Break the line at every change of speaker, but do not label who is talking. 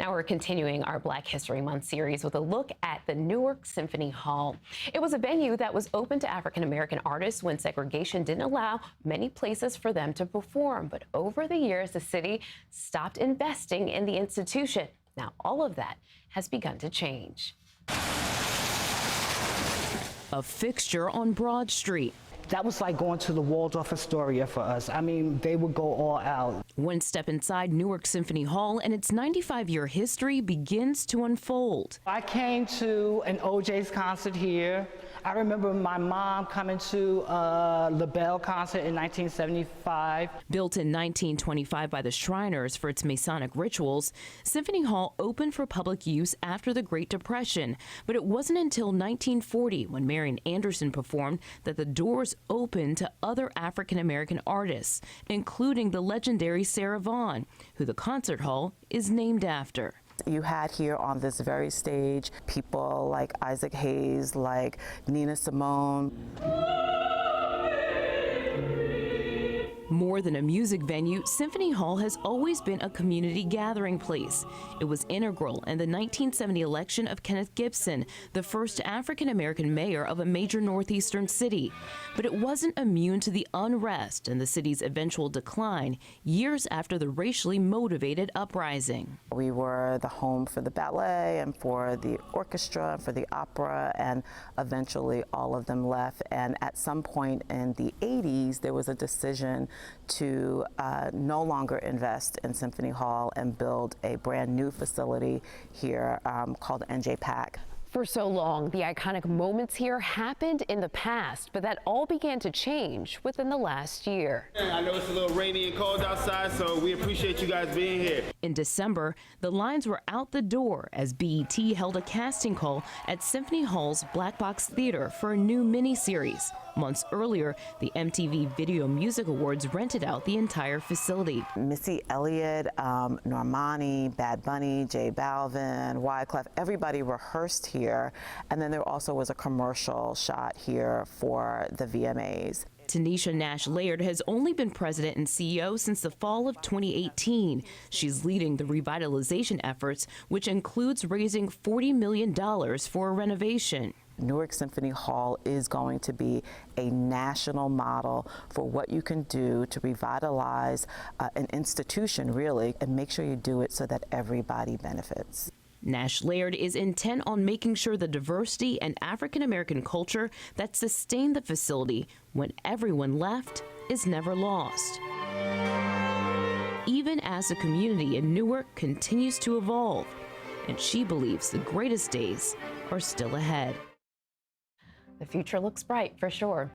Now we're continuing our Black History Month series with a look at the Newark Symphony Hall. It was a venue that was open to African-American artists when segregation didn't allow many places for them to perform. But over the years, the city stopped investing in the institution. Now all of that has begun to change.
A fixture on Broad Street.
That was like going to the Waldorf Astoria for us. I mean, they would go all out.
One step inside Newark Symphony Hall and its 95-year history begins to unfold.
I came to an OJ's concert here. I remember my mom coming to a LaBelle concert in 1975.
Built in 1925 by the Shriners for its Masonic rituals, Symphony Hall opened for public use after the Great Depression. But it wasn't until 1940, when Marian Anderson performed, that the doors opened to other African-American artists, including the legendary Sarah Vaughan, who the concert hall is named after.
You had here on this very stage people like Isaac Hayes, like Nina Simone.
More than a music venue, Symphony Hall has always been a community gathering place. It was integral in the 1970 election of Kenneth Gibson, the first African-American mayor of a major northeastern city. But it wasn't immune to the unrest and the city's eventual decline years after the racially motivated uprising.
We were the home for the ballet and for the orchestra, for the opera, and eventually all of them left. And at some point in the 80s, there was a decision to no longer invest in Symphony Hall and build a brand new facility here called NJPAC.
For so long, the iconic moments here happened in the past, but that all began to change within the last year.
I know it's a little rainy and cold outside, so we appreciate you guys being here.
In December, the lines were out the door as BET held a casting call at Symphony Hall's Black Box Theater for a new miniseries. Months earlier, the MTV Video Music Awards rented out the entire facility.
Missy Elliott, Normani, Bad Bunny, J Balvin, Wyclef, everybody rehearsed here. And then there also was a commercial shot here for the VMAs.
Tanisha Nash Laird has only been president and CEO since the fall of 2018. She's leading the revitalization efforts, which includes raising $40 million for a renovation.
Newark Symphony Hall is going to be a national model for what you can do to revitalize an institution, really, and make sure you do it so that everybody benefits.
Nash Laird is intent on making sure the diversity and African-American culture that sustained the facility when everyone left is never lost. Even as the community in Newark continues to evolve, and she believes the greatest days are still ahead.
The future looks bright for sure.